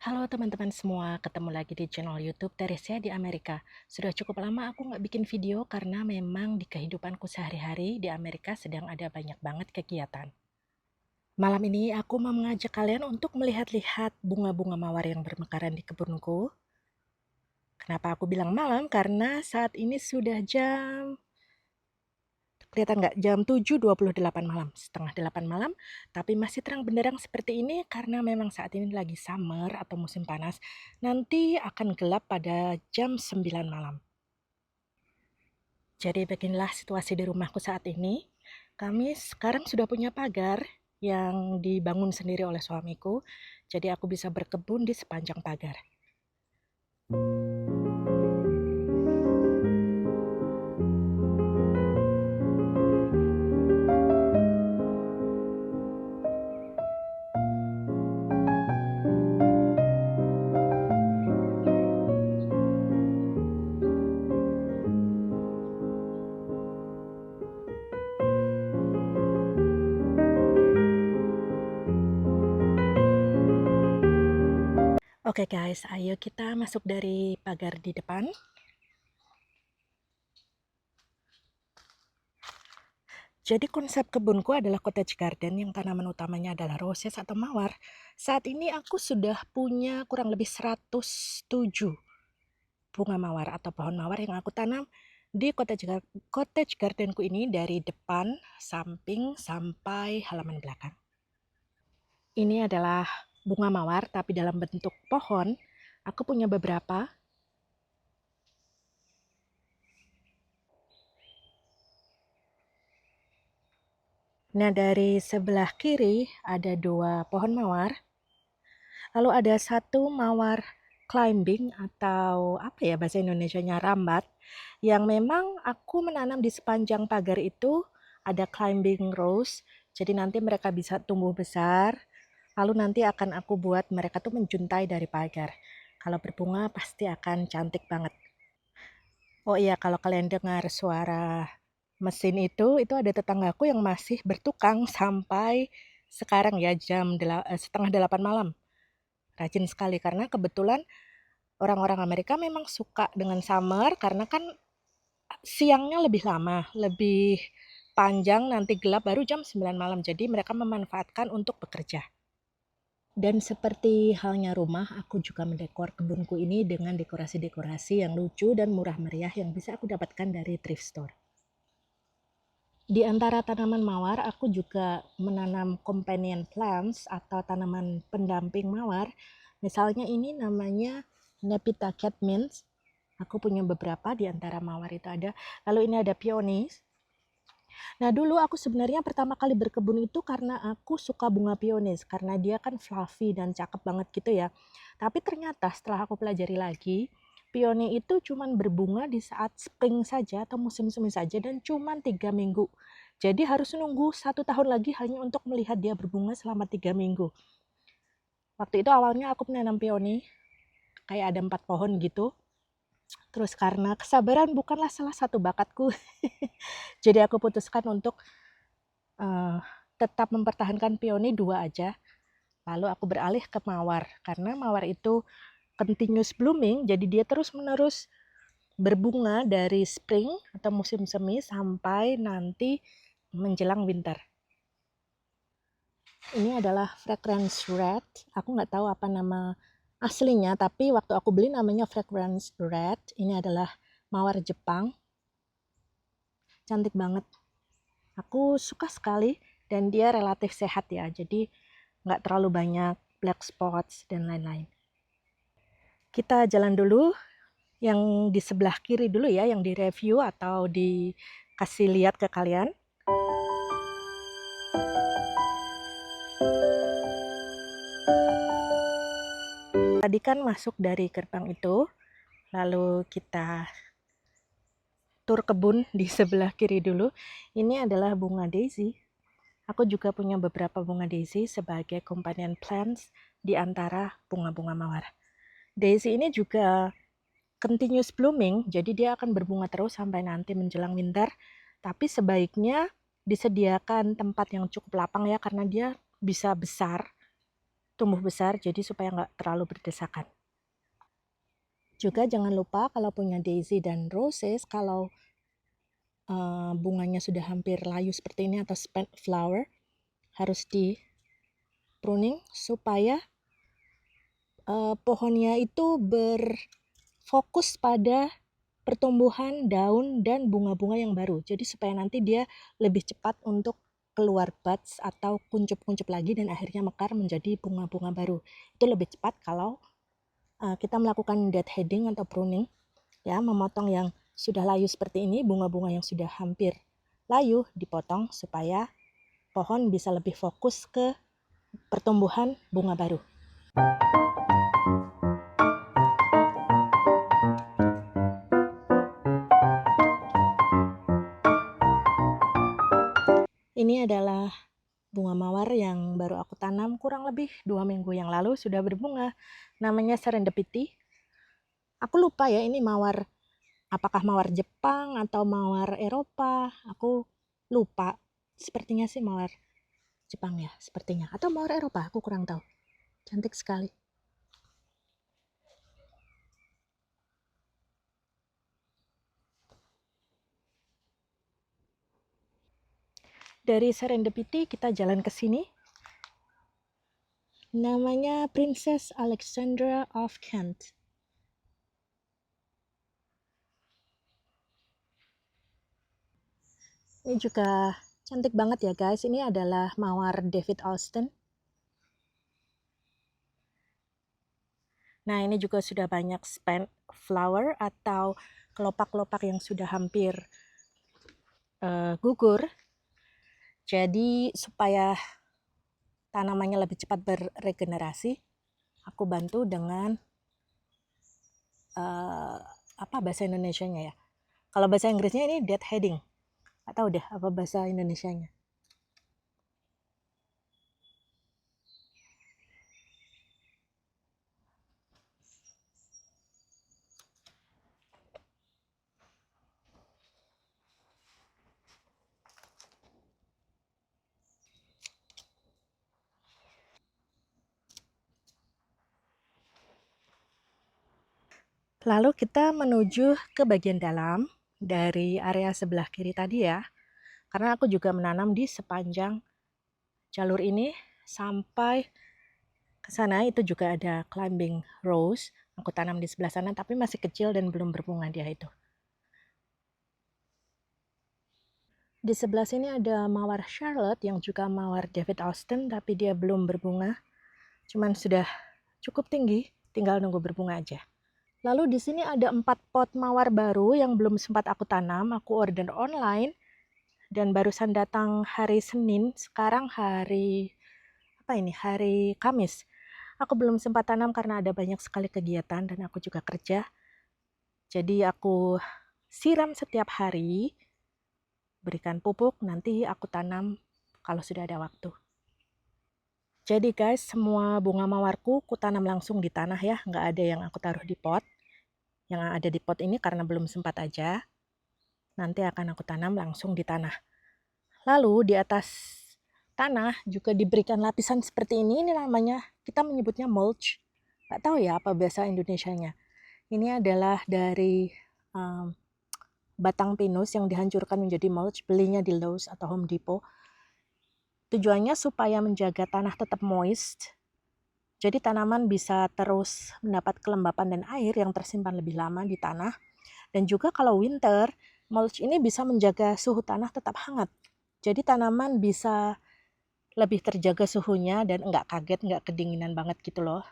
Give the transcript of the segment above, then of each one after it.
Halo teman-teman semua, ketemu lagi di channel YouTube Teresia di Amerika. Sudah cukup lama aku nggak bikin video karena memang di kehidupanku sehari-hari di Amerika sedang ada banyak banget kegiatan. Malam ini aku mau mengajak kalian untuk melihat-lihat bunga-bunga mawar yang bermekaran di kebunku. Kenapa aku bilang malam? Karena saat ini sudah kelihatan nggak? Jam 7.28 malam, setengah 8 malam, tapi masih terang benderang seperti ini karena memang saat ini lagi summer atau musim panas. Nanti akan gelap pada jam 9 malam. Jadi beginilah situasi di rumahku saat ini. Kami sekarang sudah punya pagar yang dibangun sendiri oleh suamiku, jadi aku bisa berkebun di sepanjang pagar. Oke guys, ayo kita masuk dari pagar di depan. Jadi konsep kebunku adalah cottage garden yang tanaman utamanya adalah roses atau mawar. Saat ini aku sudah punya kurang lebih 107 bunga mawar atau pohon mawar yang aku tanam di cottage gardenku ini dari depan, samping, sampai halaman belakang. Ini adalah bunga mawar tapi dalam bentuk pohon. Aku punya beberapa. Nah, dari sebelah kiri ada 2 pohon mawar. Lalu ada 1 mawar climbing atau apa ya bahasa Indonesianya, rambat, yang memang aku menanam di sepanjang pagar itu. Ada climbing rose, jadi nanti mereka bisa tumbuh besar, lalu nanti akan aku buat mereka tuh menjuntai dari pagar. Kalau berbunga pasti akan cantik banget. Oh iya, kalau kalian dengar suara mesin itu ada tetanggaku yang masih bertukang sampai sekarang ya, setengah 8 malam. Rajin sekali karena kebetulan orang-orang Amerika memang suka dengan summer karena kan siangnya lebih lama, lebih panjang, nanti gelap baru jam 9 malam. Jadi mereka memanfaatkan untuk bekerja. Dan seperti halnya rumah, aku juga mendekor kebunku ini dengan dekorasi-dekorasi yang lucu dan murah meriah yang bisa aku dapatkan dari thrift store. Di antara tanaman mawar, aku juga menanam companion plants atau tanaman pendamping mawar. Misalnya ini namanya Nepeta Catmint. Aku punya beberapa di antara mawar itu ada. Lalu ini ada peonies. Nah, dulu aku sebenarnya pertama kali berkebun itu karena aku suka bunga peonies karena dia kan fluffy dan cakep banget gitu ya. Tapi ternyata setelah aku pelajari lagi, peony itu cuman berbunga di saat spring saja atau musim semi saja dan cuman 3 minggu. Jadi harus nunggu 1 tahun lagi hanya untuk melihat dia berbunga selama 3 minggu. Waktu itu awalnya aku menanam peony, kayak ada 4 pohon gitu. Terus karena kesabaran bukanlah salah satu bakatku, jadi aku putuskan untuk tetap mempertahankan peony 2 aja. Lalu aku beralih ke mawar, karena mawar itu continuous blooming, jadi dia terus-menerus berbunga dari spring atau musim semi sampai nanti menjelang winter. Ini adalah fragrance red. Aku nggak tahu apa nama aslinya, tapi waktu aku beli namanya fragrance red. Ini adalah mawar Jepang. Cantik banget. Aku suka sekali dan dia relatif sehat ya, jadi nggak terlalu banyak black spots dan lain-lain. Kita jalan dulu yang di sebelah kiri dulu ya, yang direview atau dikasih lihat ke kalian. Tadi kan masuk dari gerbang itu, lalu kita tur kebun di sebelah kiri dulu. Ini adalah bunga daisy. Aku juga punya beberapa bunga daisy sebagai companion plants di antara bunga-bunga mawar. Daisy ini juga continuous blooming, jadi dia akan berbunga terus sampai nanti menjelang winter. Tapi sebaiknya disediakan tempat yang cukup lapang ya, karena dia bisa besar. tumbuh besar, jadi supaya nggak terlalu berdesakan. Juga jangan lupa kalau punya daisy dan roses, kalau bunganya sudah hampir layu seperti ini atau spent flower, harus di pruning supaya pohonnya itu berfokus pada pertumbuhan daun dan bunga-bunga yang baru. Jadi supaya nanti dia lebih cepat untuk keluar buds atau kuncup-kuncup lagi dan akhirnya mekar menjadi bunga-bunga baru. Itu lebih cepat kalau kita melakukan deadheading atau pruning, ya, memotong yang sudah layu seperti ini, bunga-bunga yang sudah hampir layu dipotong supaya pohon bisa lebih fokus ke pertumbuhan bunga baru. Ini adalah bunga mawar yang baru aku tanam kurang lebih 2 minggu yang lalu, sudah berbunga. Namanya Serendipity. Aku lupa ya ini mawar, apakah mawar Jepang atau mawar Eropa. Aku lupa. Sepertinya sih mawar Jepang ya, sepertinya. Atau mawar Eropa, aku kurang tahu. Cantik sekali. Dari Serendipity kita jalan ke sini. Namanya Princess Alexandra of Kent. Ini juga cantik banget ya guys. Ini adalah mawar David Alston. Nah, ini juga sudah banyak spent flower atau kelopak-kelopak yang sudah hampir gugur. Jadi supaya tanamannya lebih cepat beregenerasi, aku bantu dengan apa bahasa Indonesianya ya? Kalau bahasa Inggrisnya ini deadheading. Nggak tahu deh apa bahasa Indonesianya. Lalu kita menuju ke bagian dalam dari area sebelah kiri tadi ya. Karena aku juga menanam di sepanjang jalur ini sampai ke sana. Itu juga ada climbing rose. Aku tanam di sebelah sana tapi masih kecil dan belum berbunga dia itu. Di sebelah sini ada mawar Charlotte yang juga mawar David Austin tapi dia belum berbunga. Cuman sudah cukup tinggi, tinggal nunggu berbunga aja. Lalu di sini ada 4 pot mawar baru yang belum sempat aku tanam. Aku order online dan barusan datang hari Senin. Sekarang hari Hari Kamis. Aku belum sempat tanam karena ada banyak sekali kegiatan dan aku juga kerja. Jadi aku siram setiap hari, berikan pupuk, nanti aku tanam kalau sudah ada waktu. Jadi guys, semua bunga mawarku ku tanam langsung di tanah ya, nggak ada yang aku taruh di pot. Yang ada di pot ini karena belum sempat aja, nanti akan aku tanam langsung di tanah. Lalu di atas tanah juga diberikan lapisan seperti ini namanya, kita menyebutnya mulch. Nggak tahu ya apa bahasa Indonesianya. Ini adalah dari batang pinus yang dihancurkan menjadi mulch, belinya di Lowe's atau Home Depot. Tujuannya supaya menjaga tanah tetap moist, jadi tanaman bisa terus mendapat kelembapan dan air yang tersimpan lebih lama di tanah. Dan juga kalau winter, mulch ini bisa menjaga suhu tanah tetap hangat. Jadi tanaman bisa lebih terjaga suhunya dan nggak kaget, nggak kedinginan banget gitu loh.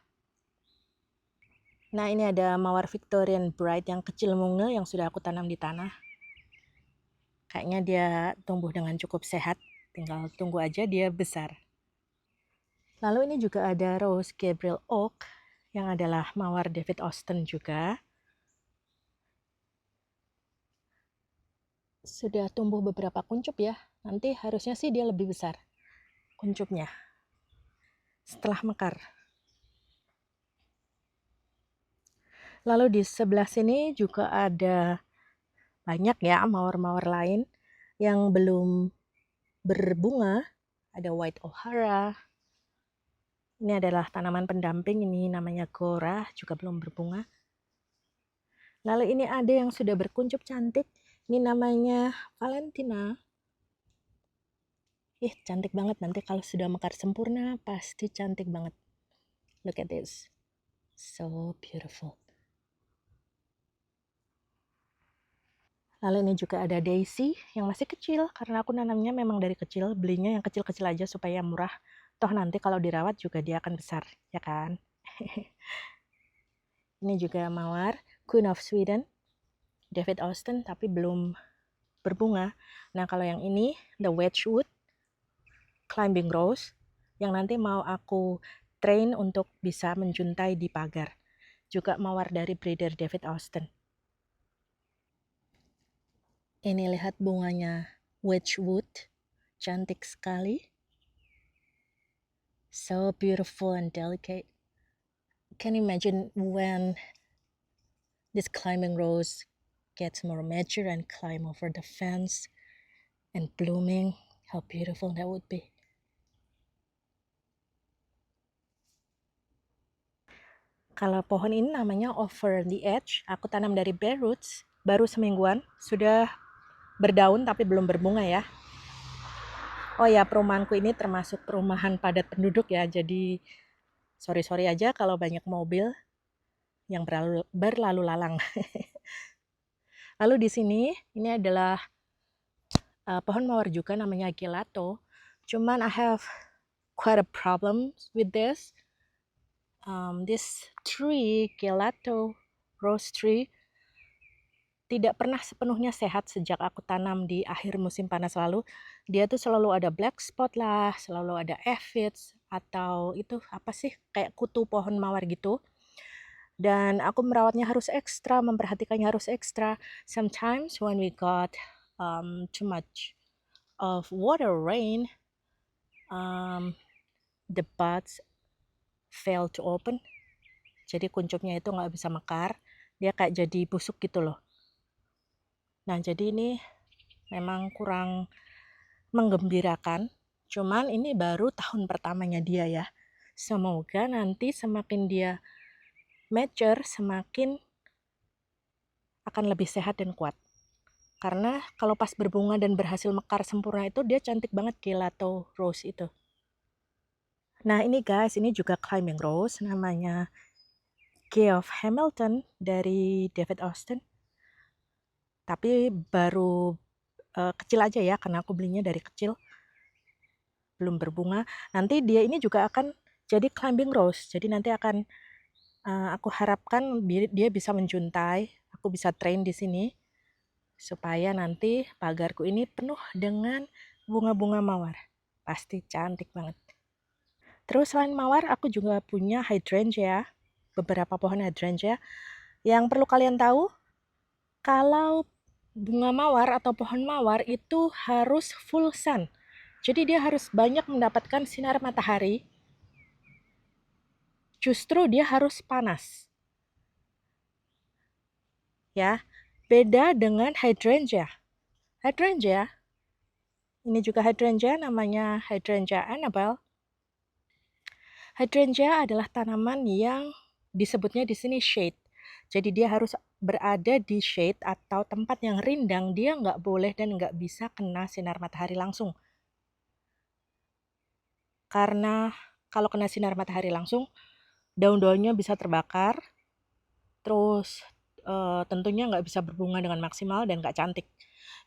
Nah, ini ada mawar Victorian Bright yang kecil mungil yang sudah aku tanam di tanah. Kayaknya dia tumbuh dengan cukup sehat, tinggal tunggu aja dia besar. Lalu ini juga ada Rose Gabriel Oak yang adalah mawar David Austin juga. Sudah tumbuh beberapa kuncup ya. Nanti harusnya sih dia lebih besar kuncupnya setelah mekar. Lalu di sebelah sini juga ada banyak ya mawar-mawar lain yang belum berbunga. Ada White O'Hara. Ini adalah tanaman pendamping, ini namanya Gora, juga belum berbunga. Lalu ini ada yang sudah berkuncup cantik, ini namanya Valentina. Cantik banget, nanti kalau sudah mekar sempurna pasti cantik banget. Look at this, so beautiful. Lalu ini juga ada Daisy yang masih kecil, karena aku nanamnya memang dari kecil, belinya yang kecil-kecil aja supaya murah. Toh nanti kalau dirawat juga dia akan besar, ya kan? Ini juga mawar Queen of Sweden, David Austin, tapi belum berbunga. Nah kalau yang ini, the Wedgwood Climbing Rose, yang nanti mau aku train untuk bisa menjuntai di pagar. Juga mawar dari breeder David Austin. Ini lihat bunganya Wedgwood, cantik sekali. So beautiful and delicate. Can you imagine when this climbing rose gets more mature and climb over the fence and blooming? How beautiful that would be. Kalau pohon ini namanya Over the Edge, aku tanam dari bare roots, baru semingguan, sudah berdaun tapi belum berbunga ya. Oh ya, perumahanku ini termasuk perumahan padat penduduk ya, jadi sorry aja kalau banyak mobil yang berlalu lalang. Lalu di sini, ini adalah pohon mawar juga namanya gelato. Cuman I have quite a problem with this. This tree, gelato rose tree, tidak pernah sepenuhnya sehat sejak aku tanam di akhir musim panas lalu. Dia tuh selalu ada black spot lah, selalu ada aphids, atau itu apa sih, kayak kutu pohon mawar gitu. Dan aku merawatnya harus ekstra, memperhatikannya harus ekstra. Sometimes when we got too much of water rain, the buds fail to open. Jadi kuncupnya itu nggak bisa mekar, dia kayak jadi busuk gitu loh. Nah jadi ini memang kurang menggembirakan, cuman ini baru tahun pertamanya dia ya. Semoga nanti semakin dia mature, semakin akan lebih sehat dan kuat. Karena kalau pas berbunga dan berhasil mekar sempurna itu dia cantik banget, gelato rose itu. Nah ini guys, ini juga climbing rose, namanya Key of Hamilton dari David Austin. Tapi baru kecil aja ya, karena aku belinya dari kecil, belum berbunga. Nanti dia ini juga akan jadi climbing rose, jadi nanti akan aku harapkan dia bisa menjuntai, aku bisa train di sini supaya nanti pagarku ini penuh dengan bunga-bunga mawar. Pasti cantik banget. Terus selain mawar, aku juga punya hydrangea, beberapa pohon hydrangea. Yang perlu kalian tahu, kalau bunga mawar atau pohon mawar itu harus full sun. Jadi dia harus banyak mendapatkan sinar matahari. Justru dia harus panas. Ya, beda dengan hydrangea. Hydrangea, ini juga hydrangea, namanya hydrangea Annabelle. Hydrangea adalah tanaman yang disebutnya di sini shade. Jadi dia harus berada di shade atau tempat yang rindang, dia nggak boleh dan nggak bisa kena sinar matahari langsung. Karena kalau kena sinar matahari langsung, daun-daunnya bisa terbakar, terus tentunya nggak bisa berbunga dengan maksimal dan nggak cantik.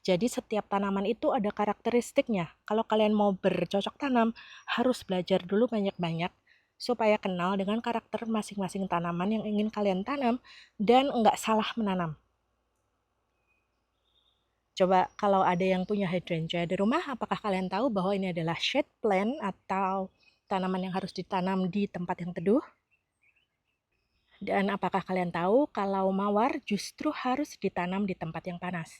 Jadi setiap tanaman itu ada karakteristiknya. Kalau kalian mau bercocok tanam, harus belajar dulu banyak-banyak supaya kenal dengan karakter masing-masing tanaman yang ingin kalian tanam dan nggak salah menanam. Coba kalau ada yang punya hydrangea di rumah, apakah kalian tahu bahwa ini adalah shade plant atau tanaman yang harus ditanam di tempat yang teduh? Dan apakah kalian tahu kalau mawar justru harus ditanam di tempat yang panas?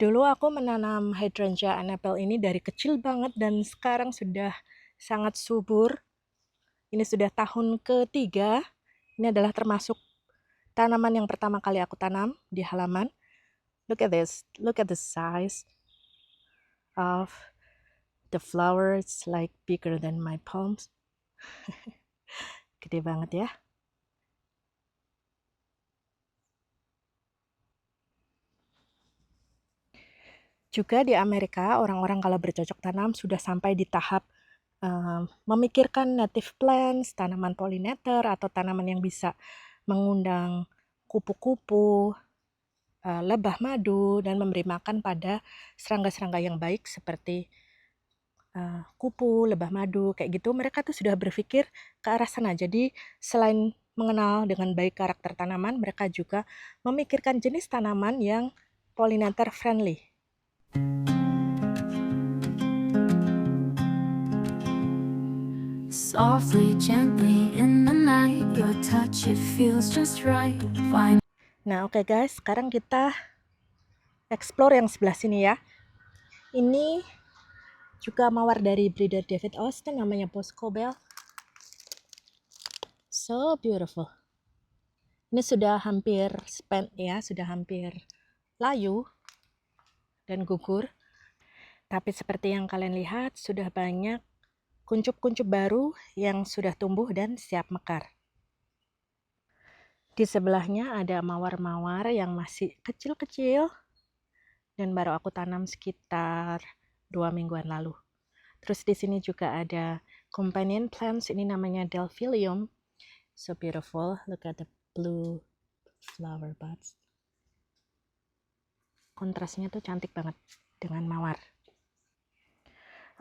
Dulu aku menanam hydrangea Annabelle ini dari kecil banget dan sekarang sudah sangat subur. Ini sudah tahun ketiga. Ini adalah termasuk tanaman yang pertama kali aku tanam di halaman. Look at this. Look at the size of the flowers, like bigger than my palms. Gede banget ya. Juga di Amerika, orang-orang kalau bercocok tanam sudah sampai di tahap memikirkan native plants, tanaman pollinator, atau tanaman yang bisa mengundang kupu-kupu, lebah madu, dan memberi makan pada serangga-serangga yang baik seperti kupu, lebah madu, kayak gitu. Mereka tuh sudah berpikir ke arah sana. Jadi selain mengenal dengan baik karakter tanaman, mereka juga memikirkan jenis tanaman yang pollinator friendly. Softly, gently in the night, your touch, it feels just right. Nah, oke guys, sekarang kita explore yang sebelah sini ya. Ini juga mawar dari breeder David Austin, namanya Bosco Bell. So beautiful. Ini sudah hampir spent ya, sudah hampir layu dan gugur. Tapi seperti yang kalian lihat, sudah banyak kuncup-kuncup baru yang sudah tumbuh dan siap mekar. Di sebelahnya ada mawar-mawar yang masih kecil-kecil dan baru aku tanam sekitar 2 mingguan lalu. Terus di sini juga ada companion plants, ini namanya Delphilium. So beautiful, look at the blue flower buds. Kontrasnya tuh cantik banget dengan mawar.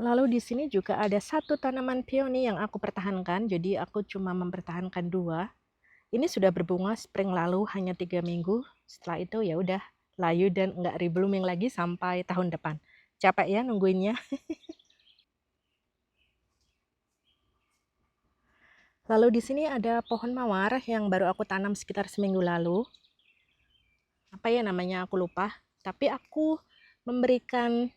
Lalu di sini juga ada satu tanaman peony yang aku pertahankan, jadi aku cuma mempertahankan 2. Ini sudah berbunga spring lalu hanya 3 minggu. Setelah itu ya udah layu dan nggak reblooming lagi sampai tahun depan. Capek ya nungguinnya. Lalu di sini ada pohon mawar yang baru aku tanam sekitar seminggu lalu. Apa ya namanya aku lupa. Tapi aku memberikan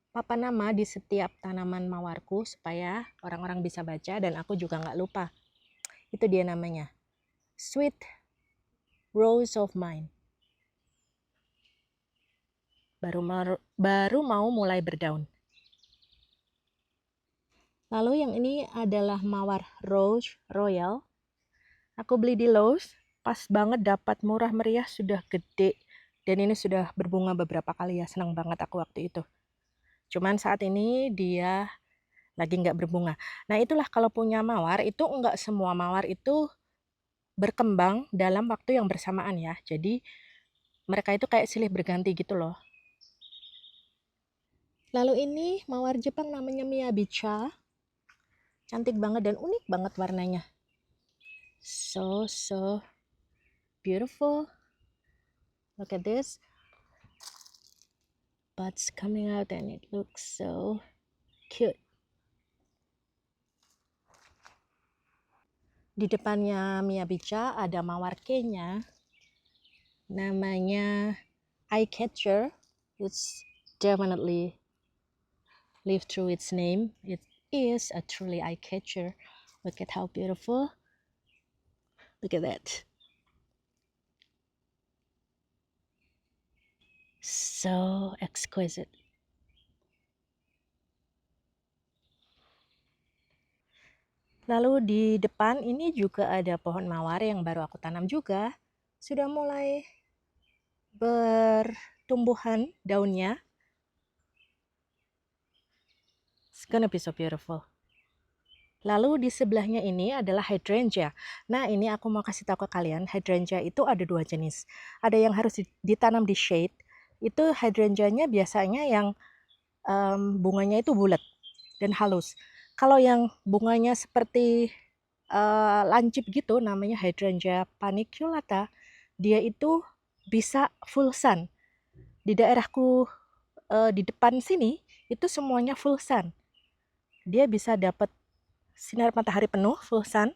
papan nama di setiap tanaman mawarku supaya orang-orang bisa baca dan aku juga nggak lupa. Itu dia namanya. Sweet Rose of Mine. Baru mau mulai berdaun. Lalu yang ini adalah mawar Rose Royal. Aku beli di Lowe's, pas banget dapat murah meriah, sudah gede. Dan ini sudah berbunga beberapa kali ya, senang banget aku waktu itu. Cuman saat ini dia lagi nggak berbunga. Nah itulah kalau punya mawar, itu nggak semua mawar itu berkembang dalam waktu yang bersamaan ya. Jadi mereka itu kayak silih berganti gitu loh. Lalu ini mawar Jepang namanya Miyabicha. Cantik banget dan unik banget warnanya. So beautiful. Look at this. Buds coming out and it looks so cute. Di depannya Miyabicha ada mawar Kenya namanya Eye Catcher. It's definitely live through its name. It is a truly eye catcher. Look at how beautiful. Look at that. So exquisite. Lalu di depan ini juga ada pohon mawar yang baru aku tanam juga. Sudah mulai bertumbuhan daunnya. It's gonna be so beautiful. Lalu di sebelahnya ini adalah hydrangea. Nah ini aku mau kasih tahu ke kalian, hydrangea itu ada 2 jenis. Ada yang harus ditanam di shade. Itu hydrangeanya biasanya yang bunganya itu bulat dan halus. Kalau yang bunganya seperti lancip gitu, namanya hydrangea paniculata. Dia itu bisa full sun. Di daerahku di depan sini itu semuanya full sun. Dia bisa dapat sinar matahari penuh, full sun,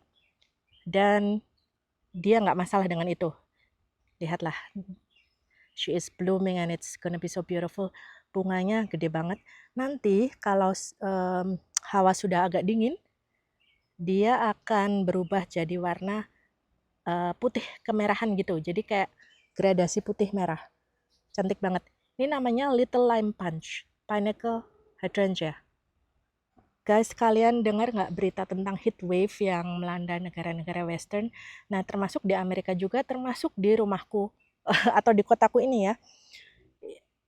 dan dia nggak masalah dengan itu. Lihatlah, she is blooming and it's gonna be so beautiful. Bunganya gede banget. Nanti kalau hawa sudah agak dingin, dia akan berubah jadi warna putih kemerahan gitu. Jadi kayak gradasi putih merah. Cantik banget. Ini namanya Little Lime Punch, Pinnacle Hydrangea. Guys, kalian dengar nggak berita tentang heat wave yang melanda negara-negara western? Nah, termasuk di Amerika juga, termasuk di rumahku atau di kotaku ini ya.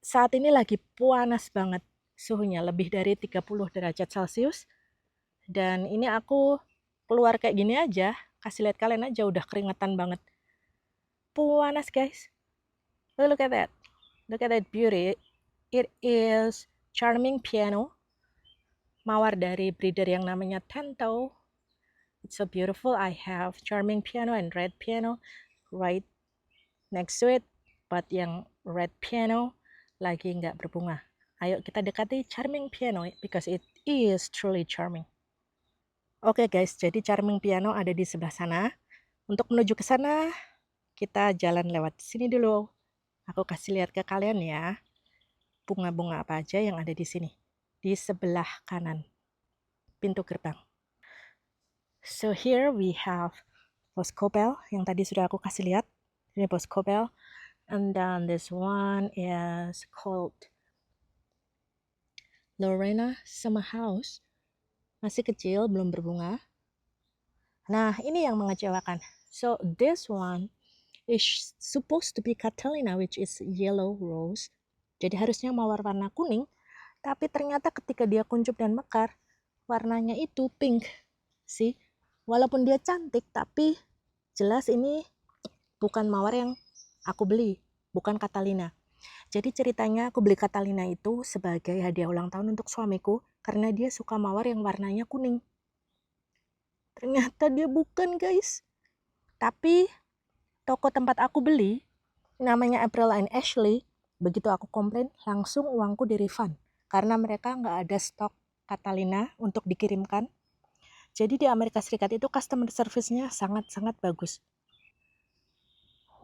Saat ini lagi panas banget suhunya, lebih dari 30 derajat Celcius. Dan ini aku keluar kayak gini aja, kasih lihat kalian aja udah keringetan banget. Panas guys. Look at that. Look at that beauty. It is Charming Piano. Mawar dari breeder yang namanya Tento. It's so beautiful. I have Charming Piano and Red Piano right next to it. But yang Red Piano lagi nggak berbunga. Ayo kita dekati Charming Piano because it is truly charming. Oke guys, jadi Charming Piano ada di sebelah sana. Untuk menuju ke sana, kita jalan lewat sini dulu. Aku kasih lihat ke kalian ya, bunga-bunga apa aja yang ada di sini. Di sebelah kanan, pintu gerbang. So here we have Boskopel yang tadi sudah aku kasih lihat. Ini Boskopel. And then this one is called Lorena Summer House. Masih kecil, belum berbunga. Nah, ini yang mengecewakan. So this one is supposed to be Catalina, which is yellow rose. Jadi harusnya mawar warna kuning, tapi ternyata ketika dia kuncup dan mekar, warnanya itu pink. See? Walaupun dia cantik, tapi jelas ini bukan mawar yang aku beli, bukan Catalina. Jadi ceritanya aku beli Catalina itu sebagai hadiah ulang tahun untuk suamiku, karena dia suka mawar yang warnanya kuning. Ternyata dia bukan guys. Tapi toko tempat aku beli, namanya April and Ashley, begitu aku komplain, langsung uangku di refund. Karena mereka nggak ada stok Catalina untuk dikirimkan. Jadi di Amerika Serikat itu customer service-nya sangat-sangat bagus.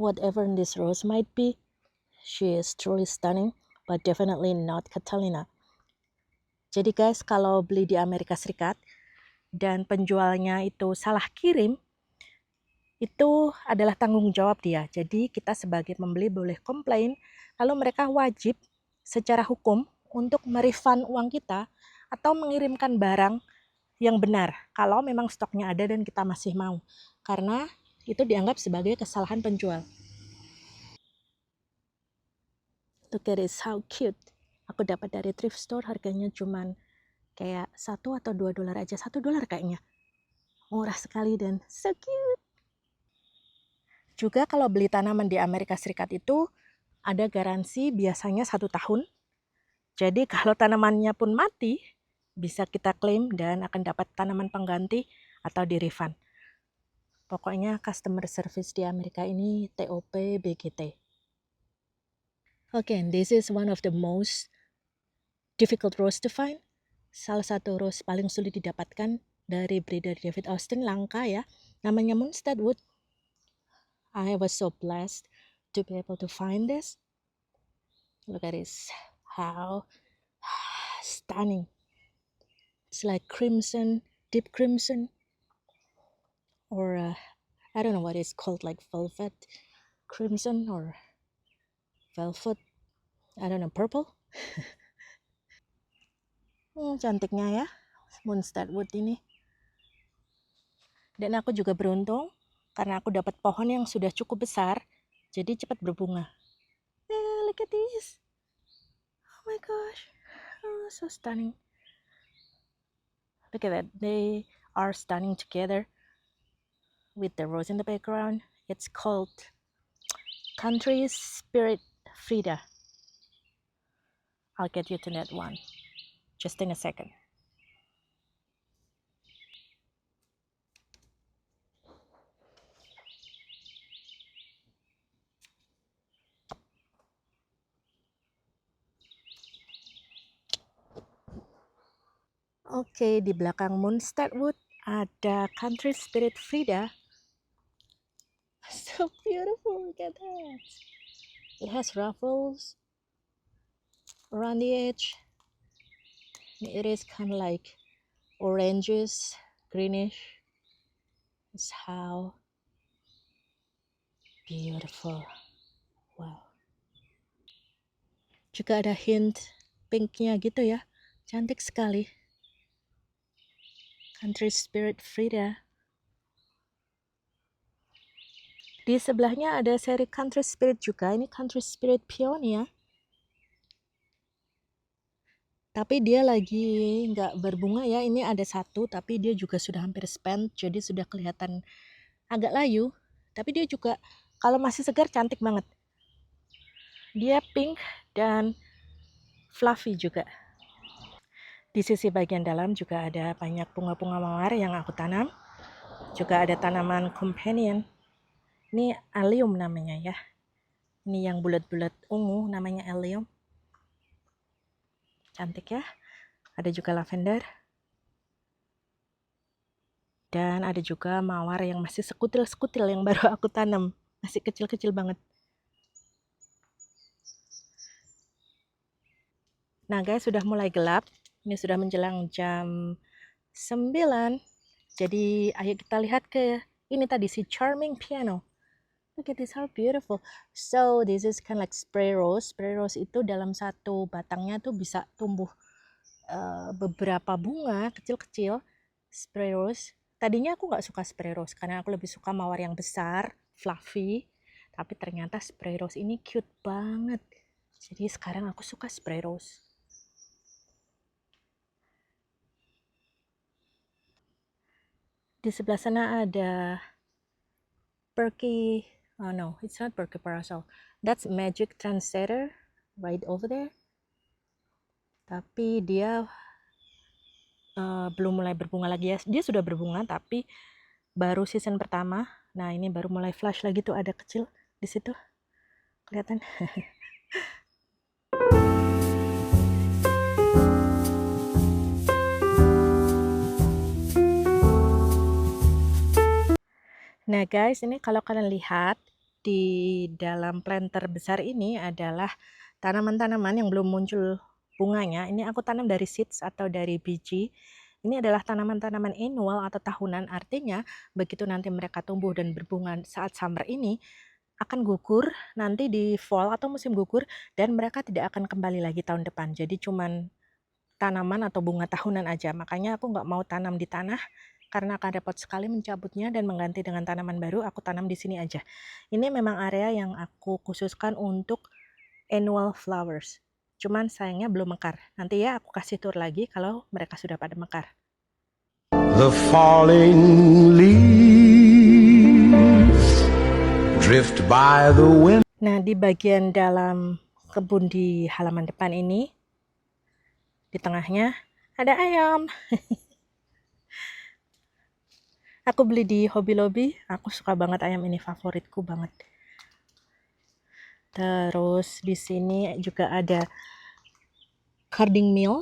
Whatever this rose might be, she is truly stunning, but definitely not Catalina. Jadi guys, kalau beli di Amerika Serikat dan penjualnya itu salah kirim, itu adalah tanggung jawab dia. Jadi kita sebagai pembeli boleh komplain, lalu mereka wajib secara hukum untuk merefund uang kita atau mengirimkan barang yang benar kalau memang stoknya ada dan kita masih mau, karena itu dianggap sebagai kesalahan penjual. Look at this, how cute. Aku dapat dari thrift store, harganya cuman kayak $1 atau $2 aja, $1 kayaknya. Murah sekali dan so cute. Juga kalau beli tanaman di Amerika Serikat itu ada garansi biasanya 1 tahun. Jadi kalau tanamannya pun mati, bisa kita klaim dan akan dapat tanaman pengganti atau di refund. Pokoknya customer service di Amerika ini TOP BGT. Okay, this is one of the most difficult rose to find. Salah satu rose paling sulit didapatkan dari breeder David Austin, langka ya. Namanya Munstead Wood. I was so blessed to be able to find this. Look at this, how stunning. It's like crimson, deep crimson, or I don't know what it's called, like velvet crimson or velvet, I don't know, purple. Cantiknya ya Munstead Wood ini. Dan aku juga beruntung karena aku dapat pohon yang sudah cukup besar, jadi cepat berbunga. Look at this. Oh my gosh, oh, so stunning. Look at that, they are standing together with the rose in the background. It's called Country Spirit Frida. I'll get you to that one just in a second. Oke, di belakang Munstead Wood ada Country Spirit Frida. So beautiful, look at that. It has ruffles around the edge. It is kind of like oranges, greenish. That's how beautiful. Wow. Juga ada hint pinknya gitu ya. Cantik sekali. Country Spirit Frida. Di sebelahnya ada seri Country Spirit juga. Ini Country Spirit Peonia. Tapi dia lagi nggak berbunga ya. Ini ada satu, tapi dia juga sudah hampir spent. Jadi sudah kelihatan agak layu. Tapi dia juga kalau masih segar cantik banget. Dia pink dan fluffy juga. Di sisi bagian dalam juga ada banyak bunga-bunga mawar yang aku tanam. Juga ada tanaman companion. Ini allium namanya ya. Ini yang bulat-bulat ungu namanya allium. Cantik ya. Ada juga lavender. Dan ada juga mawar yang masih sekutil-sekutil yang baru aku tanam. Masih kecil-kecil banget. Nah guys, sudah mulai gelap. Ini sudah menjelang jam 9. Jadi ayo kita lihat ke ini tadi si Charming Piano. Look at this, how beautiful. So this is kind of like spray rose. Spray rose itu dalam satu batangnya tuh bisa tumbuh beberapa bunga kecil-kecil. Spray rose. Tadinya aku nggak suka spray rose karena aku lebih suka mawar yang besar, fluffy. Tapi ternyata spray rose ini cute banget. Jadi sekarang aku suka spray rose. Di sebelah sana ada Perky. Oh no, it's not Perky Parasol. That's Magic Trendsetter right over there. Tapi dia belum mulai berbunga lagi ya. Dia sudah berbunga tapi baru season pertama. Nah ini baru mulai flash lagi tuh, ada kecil di situ. Kelihatan. Nah guys, ini kalau kalian lihat di dalam planter besar ini adalah tanaman-tanaman yang belum muncul bunganya. Ini aku tanam dari seeds atau dari biji. Ini adalah tanaman-tanaman annual atau tahunan, artinya begitu nanti mereka tumbuh dan berbunga saat summer ini akan gugur nanti di fall atau musim gugur dan mereka tidak akan kembali lagi tahun depan. Jadi cuman tanaman atau bunga tahunan aja. Makanya aku nggak mau tanam di tanah karena akan repot sekali mencabutnya dan mengganti dengan tanaman baru. Aku tanam di sini aja. Ini memang area yang aku khususkan untuk annual flowers. Cuman sayangnya belum mekar. Nanti ya aku kasih tour lagi kalau mereka sudah pada mekar. The falling leaves drift by the wind. Nah, di bagian dalam kebun di halaman depan ini, di tengahnya ada ayam. Aku beli di Hobby Lobby. Aku suka banget ayam ini, favoritku banget. Terus di sini juga ada carding meal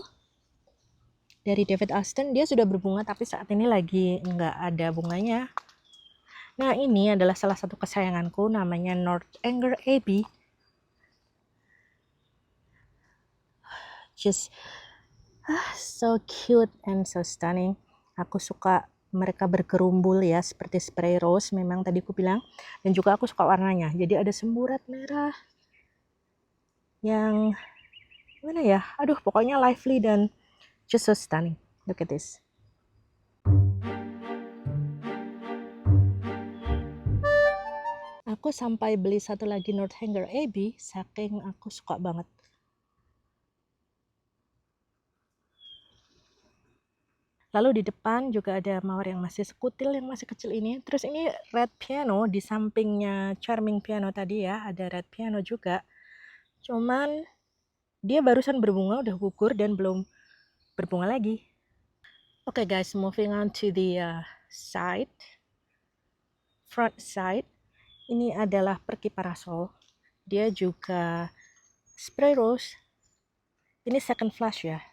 dari David Austin. Dia sudah berbunga tapi saat ini lagi nggak ada bunganya. Nah ini adalah salah satu kesayanganku, namanya Northanger Abbey. Just so cute and so stunning. Aku suka mereka bergerumbul ya, seperti spray rose memang tadi aku bilang. Dan juga aku suka warnanya. Jadi ada semburat merah yang gimana ya? Aduh, pokoknya lively dan just so stunning. Look at this. Aku sampai beli satu lagi Northanger Abbey, saking aku suka banget. Lalu di depan juga ada mawar yang masih sekutil, yang masih kecil ini. Terus ini red piano di sampingnya Charming Piano tadi ya, ada red piano juga. Cuman dia barusan berbunga, udah gugur dan belum berbunga lagi. Okay guys, moving on to the front side. Ini adalah Perky Parasol. Dia juga spray rose. Ini second flush ya.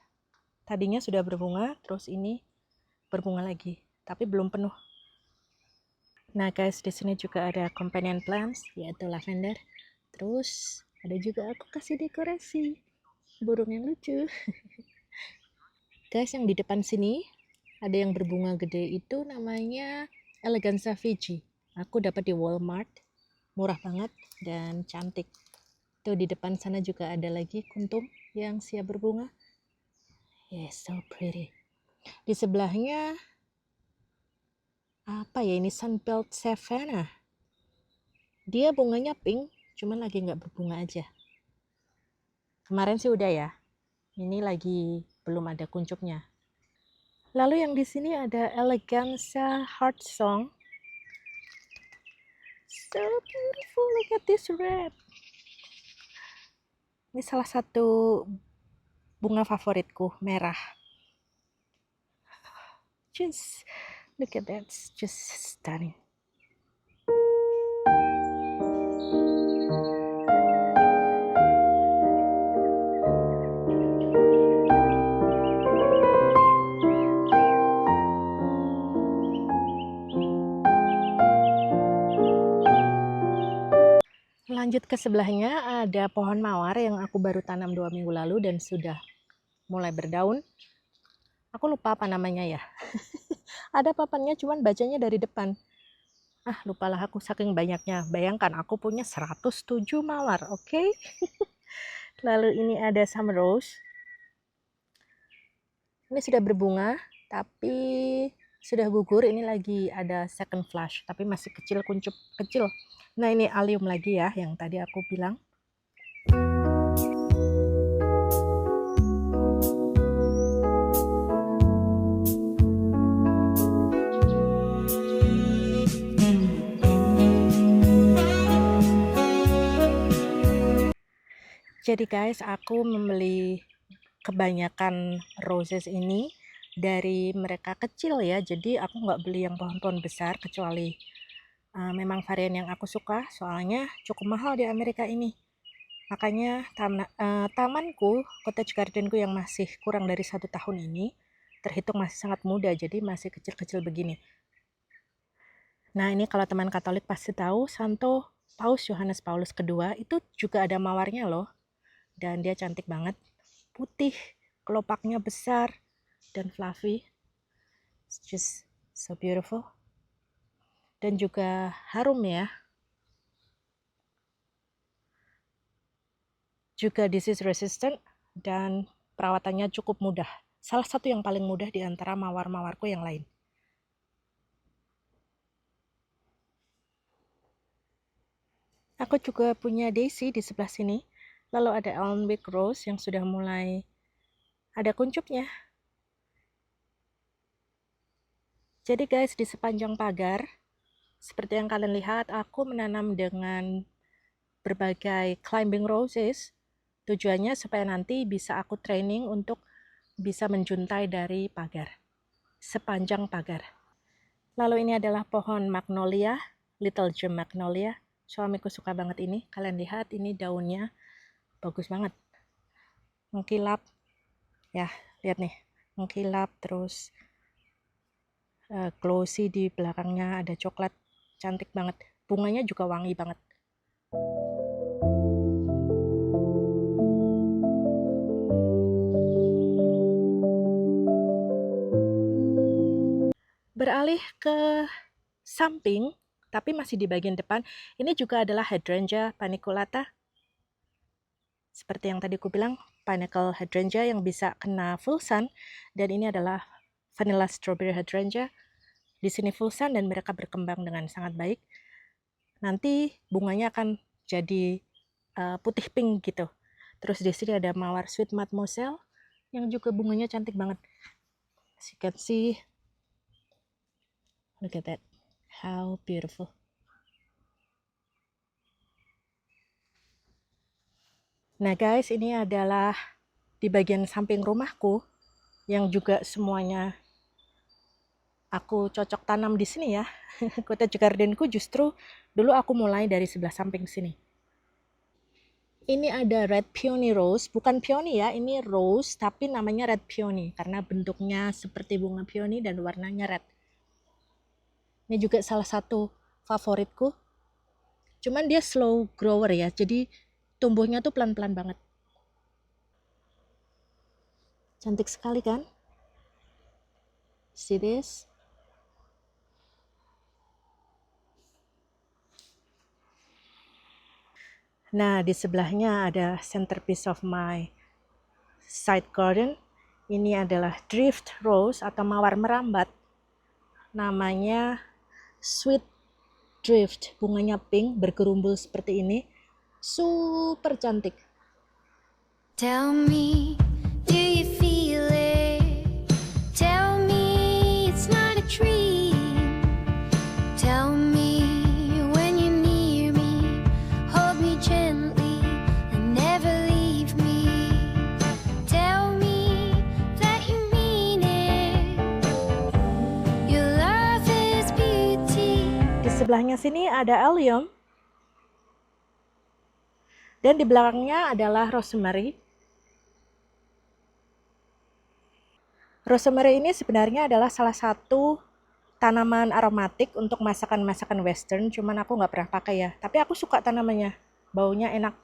Tadinya sudah berbunga, terus ini berbunga lagi, tapi belum penuh. Nah guys, di sini juga ada companion plants, yaitu lavender. Terus ada juga aku kasih dekorasi burung yang lucu. Guys, yang di depan sini ada yang berbunga gede itu namanya Eleganza Fiji. Aku dapat di Walmart. murah banget dan cantik. Tuh di depan sana juga ada lagi kuntum yang siap berbunga. Yes, so pretty. Di sebelahnya apa ya ini, Sunbelt Savannah. Dia bunganya pink, cuman lagi nggak berbunga aja. Kemarin sih udah ya. Ini lagi belum ada kuncupnya. Lalu yang di sini ada Eleganza Heart Song. So beautiful, look at this red. Ini salah satu bunga favoritku, merah. Just look at that, it's just stunning. Lanjut ke sebelahnya ada pohon mawar yang aku baru tanam 2 minggu lalu dan sudah mulai berdaun. Aku lupa apa namanya ya. Ada papannya cuman bacanya dari depan. Lupalah aku saking banyaknya. Bayangkan aku punya 107 mawar, oke? Lalu ini ada summer rose. Ini sudah berbunga, tapi sudah gugur. Ini lagi ada second flush, tapi masih kecil, kuncup kecil. Nah ini allium lagi ya, yang tadi aku bilang. Jadi guys, aku membeli kebanyakan roses ini dari mereka kecil ya. Jadi aku nggak beli yang pohon-pohon besar, kecuali memang varian yang aku suka. Soalnya cukup mahal di Amerika ini. Makanya tamanku, cottage gardenku yang masih kurang dari 1 tahun ini, terhitung masih sangat muda. Jadi masih kecil-kecil begini. Nah ini kalau teman Katolik pasti tahu, Santo Paus Yohanes Paulus II itu juga ada mawarnya loh. Dan dia cantik banget, putih, kelopaknya besar dan fluffy. It's just so beautiful. Dan juga harum ya. Juga disease resistant dan perawatannya cukup mudah. Salah satu yang paling mudah di antara mawar-mawarku yang lain. Aku juga punya daisy di sebelah sini. Lalu ada Almond Rose yang sudah mulai ada kuncupnya. Jadi guys, di sepanjang pagar, seperti yang kalian lihat, aku menanam dengan berbagai climbing roses. Tujuannya supaya nanti bisa aku training untuk bisa menjuntai dari pagar, sepanjang pagar. Lalu ini adalah pohon magnolia, Little Gem Magnolia. Suamiku suka banget ini. Kalian lihat ini daunnya bagus banget, mengkilap ya, lihat nih, mengkilap. Terus glossy di belakangnya, ada coklat, cantik banget. Bunganya juga wangi banget. Beralih ke samping, tapi masih di bagian depan, ini juga adalah hydrangea paniculata. Seperti yang tadi aku bilang, pinnacle hydrangea yang bisa kena full sun, dan ini adalah vanilla strawberry hydrangea. Di sini full sun dan mereka berkembang dengan sangat baik. Nanti bunganya akan jadi putih pink gitu. Terus di sini ada mawar sweet mademoiselle yang juga bunganya cantik banget. As you can see, look at that, how beautiful. Nah guys, ini adalah di bagian samping rumahku yang juga semuanya aku cocok tanam di sini ya. Cottage gardenku justru dulu aku mulai dari sebelah samping sini. Ini ada red peony rose, bukan peony ya, ini rose tapi namanya red peony karena bentuknya seperti bunga peony dan warnanya red. Ini juga salah satu favoritku. Cuman dia slow grower ya, jadi tumbuhnya tuh pelan-pelan banget. Cantik sekali kan? See this? Nah, di sebelahnya ada centerpiece of my side garden. Ini adalah drift rose atau mawar merambat. Namanya sweet drift. Bunganya pink, bergerumbul seperti ini. Super cantik. Tell me, do you feel it? Tell me it's not a dream. Tell me when you're near me, hold me gently and never leave me. Tell me that you mean it. Your love is beauty. Di sebelahnya sini ada allium. Dan di belakangnya adalah rosemary. Rosemary ini sebenarnya adalah salah satu tanaman aromatik untuk masakan-masakan western, cuman aku nggak pernah pakai ya. Tapi aku suka tanamannya, baunya enak.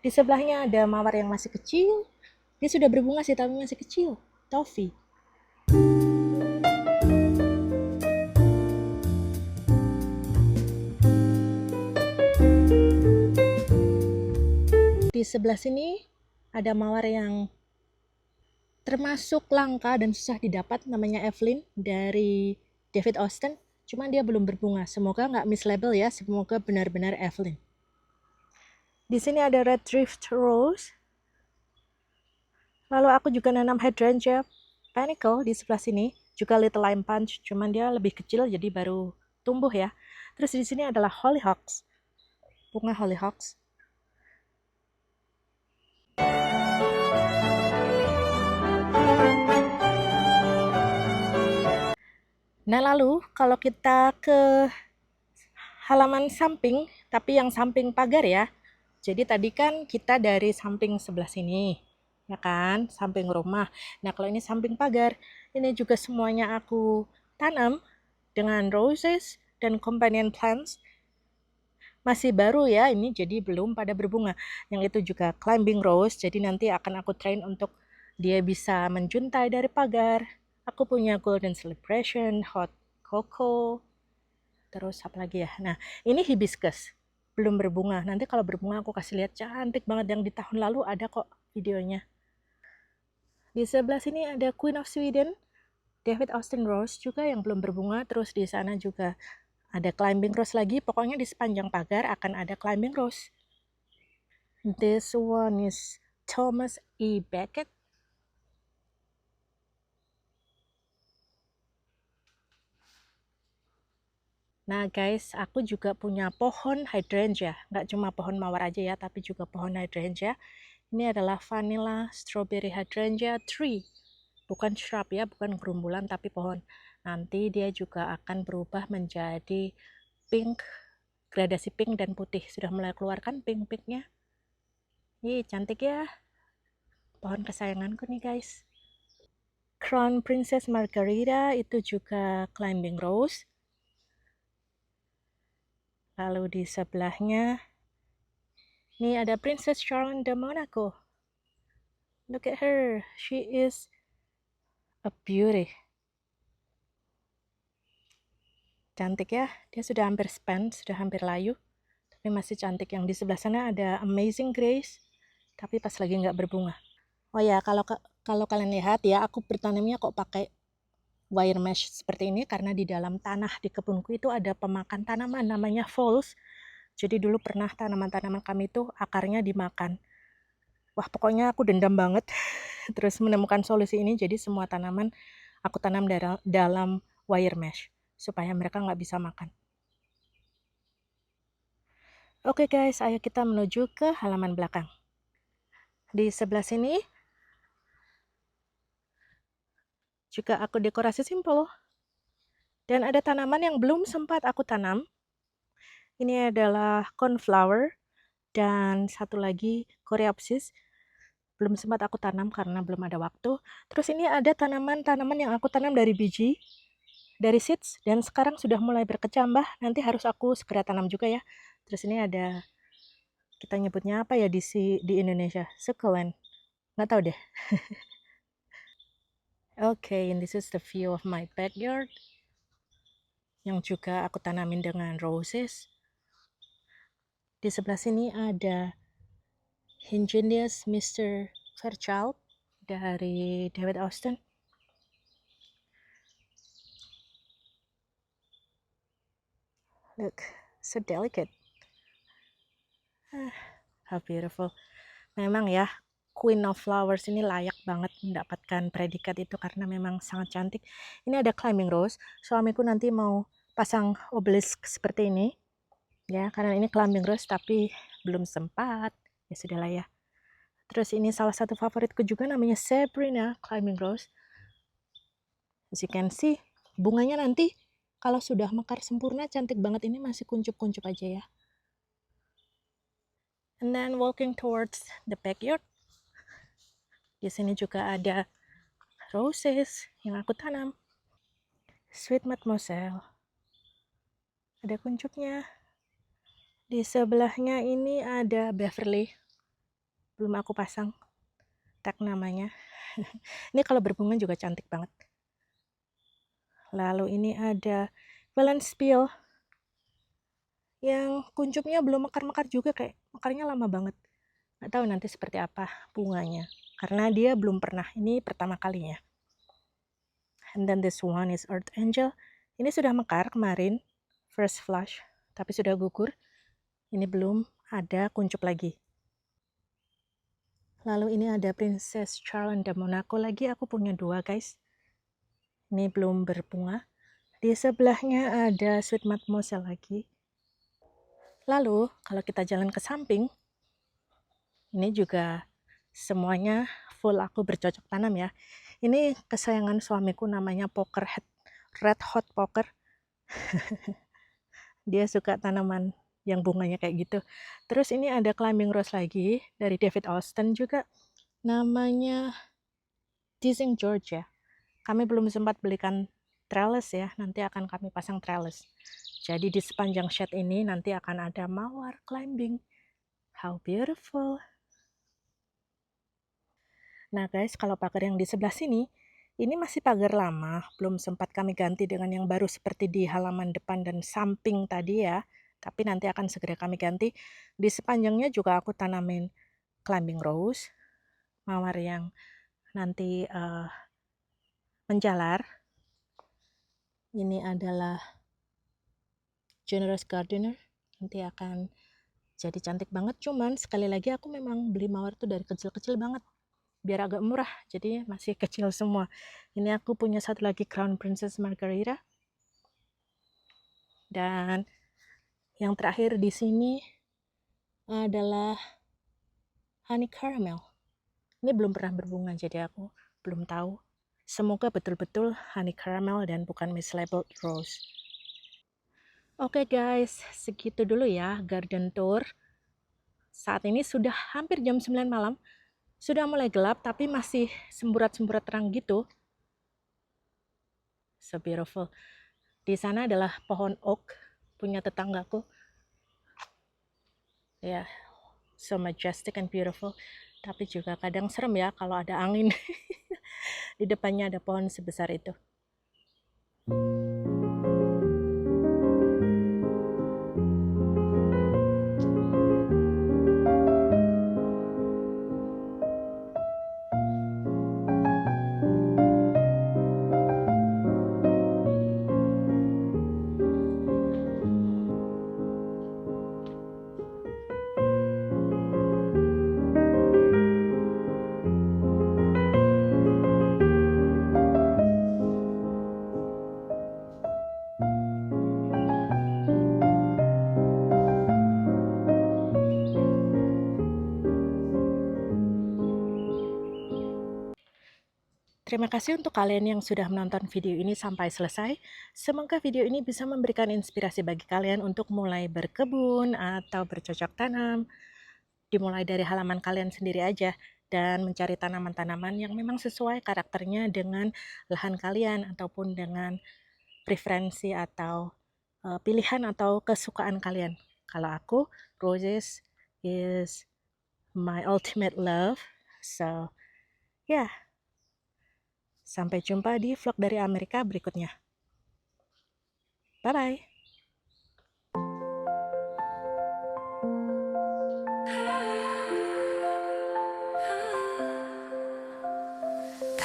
Di sebelahnya ada mawar yang masih kecil. Dia sudah berbunga sih, tapi masih kecil. Toffee. Di sebelah sini ada mawar yang termasuk langka dan susah didapat, namanya Evelyn dari David Austin. Cuman dia belum berbunga. Semoga nggak mislabel ya, semoga benar-benar Evelyn. Di sini ada red drift rose. Lalu aku juga nanam hydrangea panicle di sebelah sini, juga little lime punch, cuman dia lebih kecil jadi baru tumbuh ya. Terus di sini adalah hollyhocks, bunga hollyhocks. Nah lalu kalau kita ke halaman samping, tapi yang samping pagar ya. Jadi tadi kan kita dari samping sebelah sini, ya kan, samping rumah. Nah kalau ini samping pagar, ini juga semuanya aku tanam dengan roses dan companion plants. Masih baru ya ini, jadi belum pada berbunga. Yang itu juga climbing rose, jadi nanti akan aku train untuk dia bisa menjuntai dari pagar. Aku punya golden celebration, hot cocoa, terus apa lagi ya. Nah ini hibiscus, belum berbunga. Nanti kalau berbunga aku kasih lihat, cantik banget. Yang di tahun lalu ada kok videonya. Di sebelah sini ada Queen of Sweden, David Austin Rose juga yang belum berbunga. Terus di sana juga ada climbing rose lagi. Pokoknya di sepanjang pagar akan ada climbing rose. This one is Thomas E. Beckett. Nah guys, aku juga punya pohon hydrangea. Nggak cuma pohon mawar aja ya, tapi juga pohon hydrangea. Ini adalah vanilla strawberry hydrangea tree. Bukan shrub ya, bukan gerumbulan, tapi pohon. Nanti dia juga akan berubah menjadi pink, gradasi pink dan putih. Sudah mulai keluarkan pink-pinknya. Ih, cantik ya. Pohon kesayanganku nih guys. Crown Princess Margarita itu juga climbing rose. Lalu di sebelahnya, ini ada Princess Charlotte de Monaco. Look at her, she is a beauty. Cantik ya, dia sudah hampir spent, sudah hampir layu, tapi masih cantik. Yang di sebelah sana ada Amazing Grace, tapi pas lagi nggak berbunga. Oh ya, kalau kalian lihat ya, aku bertanamnya kok pakai wire mesh seperti ini karena di dalam tanah di kebunku itu ada pemakan tanaman namanya voles. Jadi dulu pernah tanaman-tanaman kami itu akarnya dimakan. Wah, pokoknya aku dendam banget. Terus menemukan solusi ini, jadi semua tanaman aku tanam dalam wire mesh supaya mereka nggak bisa makan. Oke guys, ayo kita menuju ke halaman belakang. Di sebelah sini juga aku dekorasi simpel. Dan ada tanaman yang belum sempat aku tanam. Ini adalah cornflower dan satu lagi coreopsis. Belum sempat aku tanam karena belum ada waktu. Terus ini ada tanaman-tanaman yang aku tanam dari biji, dari seeds, dan sekarang sudah mulai berkecambah. Nanti harus aku segera tanam juga ya. Terus ini ada, kita nyebutnya apa ya di Indonesia? Succulent. Nggak tahu deh. Okay, and this is the view of my backyard. Yang juga aku tanamin dengan roses. Di sebelah sini ada Ingenious Mr. Fairchild dari David Austin. Look, so delicate. How beautiful. Memang ya, Queen of Flowers ini layak banget mendapatkan predikat itu karena memang sangat cantik. Ini ada climbing rose. Suamiku nanti mau pasang obelisk seperti ini. Ya, karena ini climbing rose tapi belum sempat. Ya sudahlah ya. Terus ini salah satu favoritku juga namanya Sabrina climbing rose. As you can see, bunganya nanti kalau sudah mekar sempurna cantik banget. Ini masih kuncup-kuncup aja ya. And then walking towards the backyard. Di sini juga ada roses yang aku tanam. Sweet Mademoiselle. Ada kuncupnya. Di sebelahnya ini ada Beverly. Belum aku pasang tag namanya. Ini kalau berbunga juga cantik banget. Lalu ini ada Valenspiel yang kuncupnya belum mekar-mekar juga, kayak mekarnya lama banget. Nggak tahu nanti seperti apa bunganya, karena dia belum pernah, ini pertama kalinya. And then this one is Earth Angel. Ini sudah mekar kemarin, first flush, tapi sudah gugur. Ini belum ada kuncup lagi. Lalu ini ada Princess Charlotte de Monaco lagi, aku punya dua guys. Ini belum berbunga. Di sebelahnya ada Sweet Mademoiselle lagi. Lalu kalau kita jalan ke samping, ini juga semuanya full aku bercocok tanam ya. Ini kesayangan suamiku namanya Poker Head, Red Hot Poker. Dia suka tanaman yang bunganya kayak gitu. Terus ini ada climbing rose lagi dari David Austin juga. Namanya Teasing George ya. Kami belum sempat belikan trellis ya. Nanti akan kami pasang trellis. Jadi di sepanjang shade ini nanti akan ada mawar climbing. How beautiful. Nah guys, kalau pagar yang di sebelah sini, ini masih pagar lama, belum sempat kami ganti dengan yang baru seperti di halaman depan dan samping tadi ya. Tapi nanti akan segera kami ganti. Di sepanjangnya juga aku tanamin climbing rose, mawar yang nanti menjalar. Ini adalah Generous Gardener, nanti akan jadi cantik banget. Cuman sekali lagi aku memang beli mawar tuh dari kecil-kecil banget, biar agak murah, jadi masih kecil semua. Ini aku punya satu lagi Crown Princess Margarita. Dan yang terakhir di sini adalah Honey Caramel. Ini belum pernah berbunga, jadi aku belum tahu. Semoga betul-betul Honey Caramel dan bukan mislabeled rose. Oke guys, segitu dulu ya garden tour. Saat ini sudah hampir jam 9 malam. Sudah mulai gelap tapi masih semburat-semburat terang gitu. So beautiful. Di sana adalah pohon oak punya tetanggaku. Ya, so majestic and beautiful. Tapi juga kadang serem ya kalau ada angin. Di depannya ada pohon sebesar itu. Terima kasih untuk kalian yang sudah menonton video ini sampai selesai. Semoga video ini bisa memberikan inspirasi bagi kalian untuk mulai berkebun atau bercocok tanam. Dimulai dari halaman kalian sendiri aja dan mencari tanaman-tanaman yang memang sesuai karakternya dengan lahan kalian ataupun dengan preferensi atau pilihan atau kesukaan kalian. Kalau aku, roses is my ultimate love. So, yeah. Sampai jumpa di vlog dari Amerika berikutnya. Bye-bye.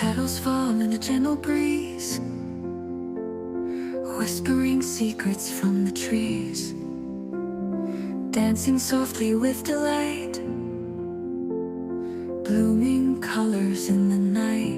Petals fall in a gentle breeze, whispering secrets from the trees, dancing softly with delight, blooming colors in the night.